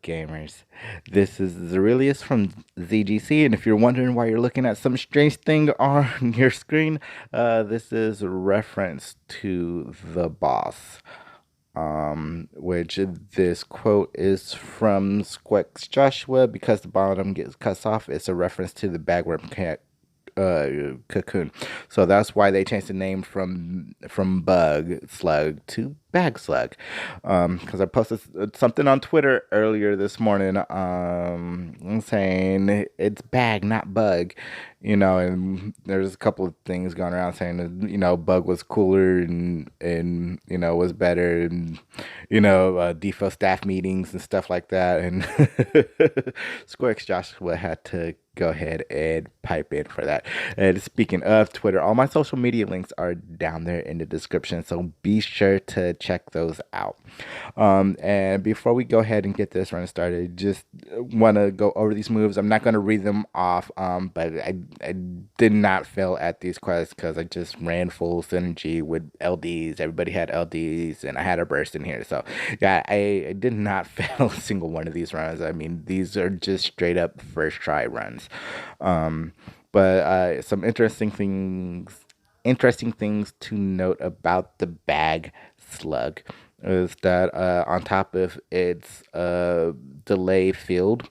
gamers? This is Zirillius from ZGC, and if you're wondering why you're looking at some strange thing on your screen, this is a reference to The Boss, which this quote is from Squex Joshua. Because the bottom gets cut off, it's a reference to the bagworm cocoon. So that's why they changed the name from Bug Slug to Bag Slug. Because I posted something on Twitter earlier this morning, saying it's bag, not bug. And there's a couple of things going around saying that, bug was cooler and was better, and Dffoo staff meetings and stuff like that. And Squex Joshua had to go ahead and pipe in for that. And speaking of Twitter, all my social media links are down there in the description, so be sure to check those out. And before we go ahead and get this run started, just want to go over these moves. I'm not going to read them off, but I did not fail at these quests because I just ran full synergy with LDs. Everybody had LDs, and I had a burst in here. So yeah, I did not fail a single one of these runs. I mean, these are just straight up first try runs. But some interesting things to note about the Bag Slug is that on top of its delay field,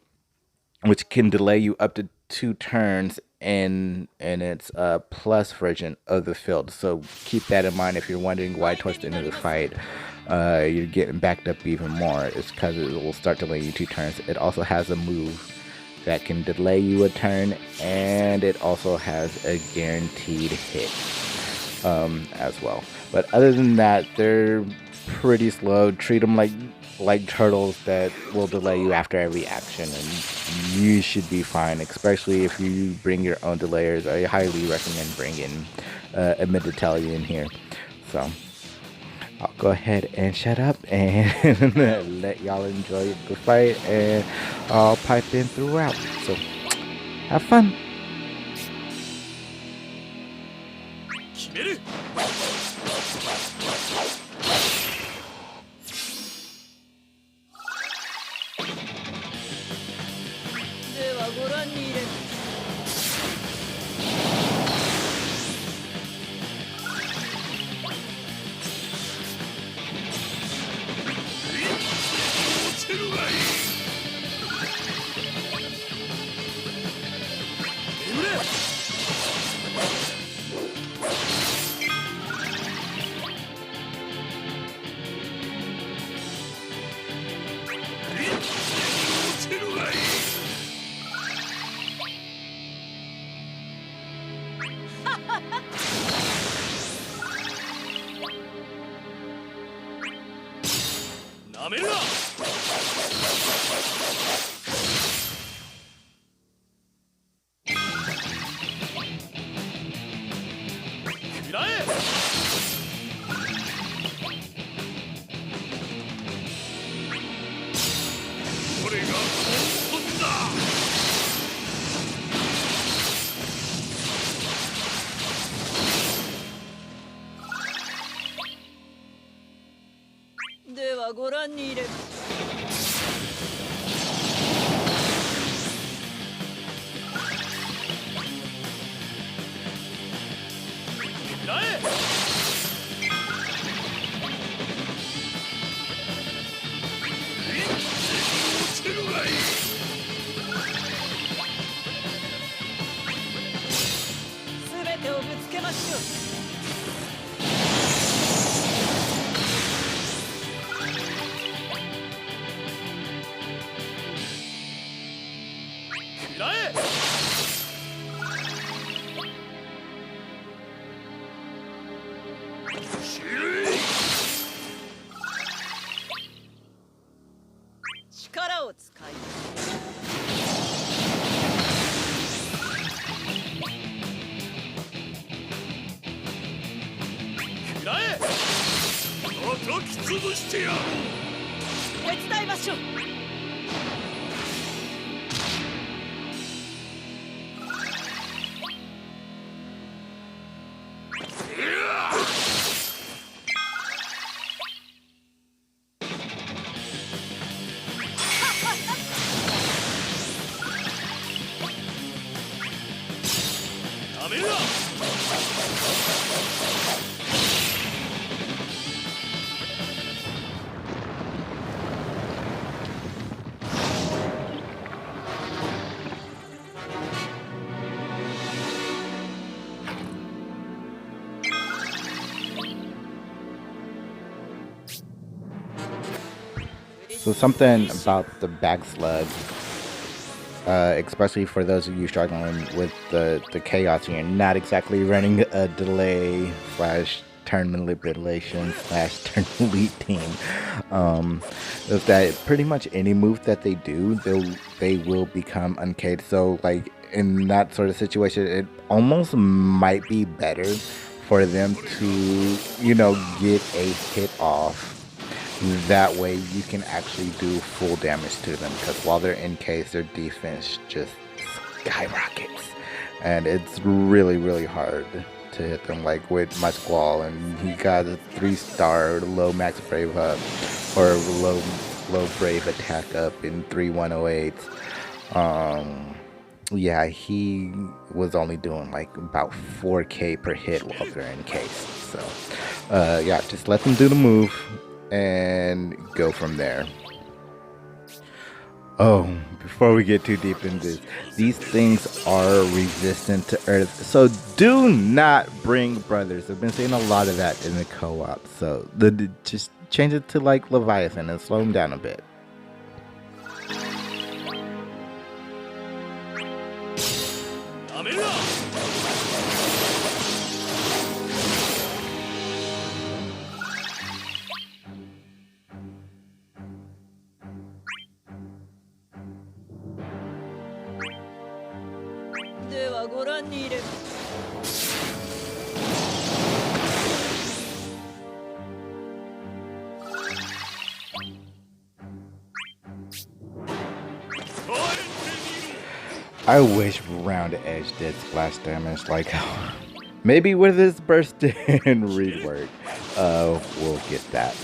which can delay you up to 2 turns in its plus version of the field. So keep that in mind if you're wondering why towards the end of the fight you're getting backed up even more. It's because it will start delaying you 2 turns. It also has a move that can delay you a turn, and it also has a guaranteed hit as well. But other than that, they're pretty slow. Treat them like turtles that will delay you after every action, and you should be fine, especially if you bring your own delayers. I highly recommend bringing Amidatelion here. So I'll go ahead and shut up and let y'all enjoy the fight, and I'll pipe in throughout. So have fun. So something about the Bag Slug, especially for those of you struggling with the chaos and you're not exactly running a delay slash turn manipulation slash turn elite team, is that pretty much any move that they do, they will become uncaged. So like in that sort of situation, it almost might be better for them to, you know, get a hit off. That way you can actually do full damage to them, because while they're encased, their defense just skyrockets. And it's really hard to hit them, like with my Squall, and he got a 3-star low max brave up, or low brave attack up in 3108s. Yeah, he was only doing like about 4k per hit while they're encased. So yeah, just let them do the move and go from there. Oh, before we get too deep into this, these things are resistant to earth, so do not bring brothers. I've been seeing a lot of that in the co-op, so just change it to like Leviathan and slow him down a bit. I wish round edge did splash damage, like maybe with this burst and rework, we'll get that.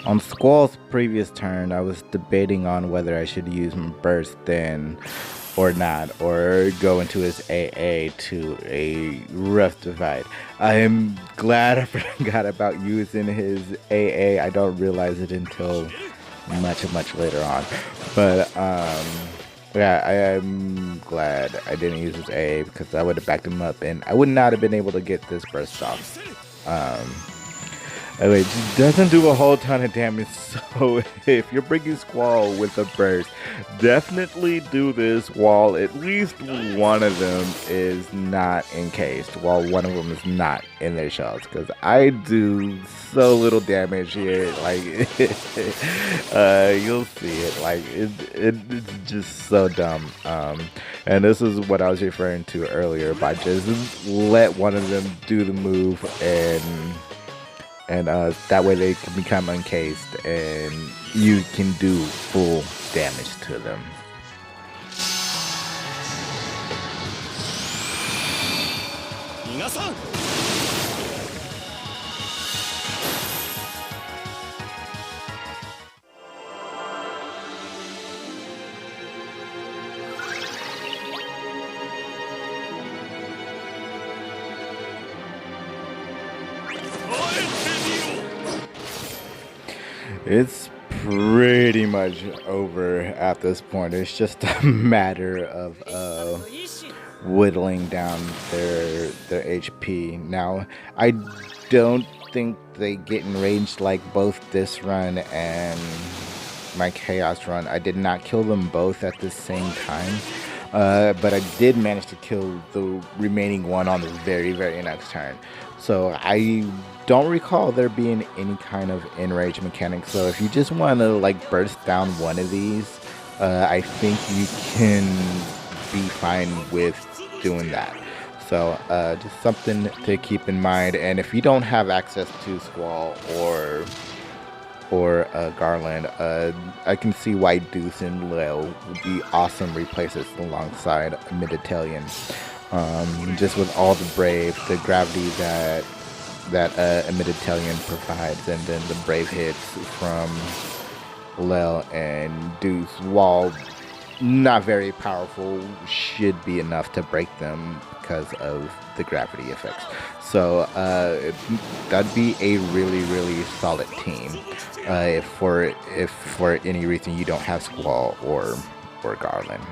On Squall's previous turn, I was debating on whether I should use my burst then or not, or go into his AA to a rough divide. I am glad I forgot about using his AA. I don't realize it until much later on. But yeah, I am glad I didn't use his AA, because I would have backed him up and I would not have been able to get this burst off. Anyway, it doesn't do a whole ton of damage, so if you're bringing Squall with a burst, definitely do this while at least one of them is not encased, while one of them is not in their shells, because I do so little damage here, like, you'll see it, like, it's just so dumb, and this is what I was referring to earlier, by just let one of them do the move, and that way they can become uncased and you can do full damage to them. It's pretty much over at this point. It's just a matter of whittling down their HP. Now, I don't think they get enraged like both this run and my Chaos run. I did not kill them both at the same time, but I did manage to kill the remaining one on the very next turn. So I don't recall there being any kind of enrage mechanic. So if you just want to like burst down one of these, I think you can be fine with doing that. So just something to keep in mind. And if you don't have access to Squall or Garland, I can see why Deuce and Lil would be awesome replaces alongside Amidatelion. Just with all the brave, the gravity that Amidatelion provides, and then the brave hits from Lil and Deuce, while not very powerful, should be enough to break them because of the gravity effects. So that'd be a really solid team if for any reason you don't have Squall or Garland.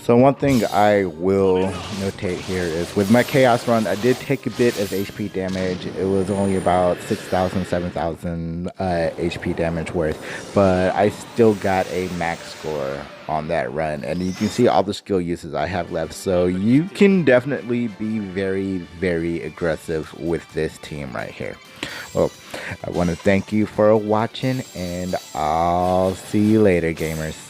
So one thing I will notate here is with my Chaos run, I did take a bit of HP damage. It was only about 6,000, 7,000 HP damage worth, but I still got a max score on that run. And you can see all the skill uses I have left. So you can definitely be very, very aggressive with this team right here. Well, I want to thank you for watching, and I'll see you later, gamers.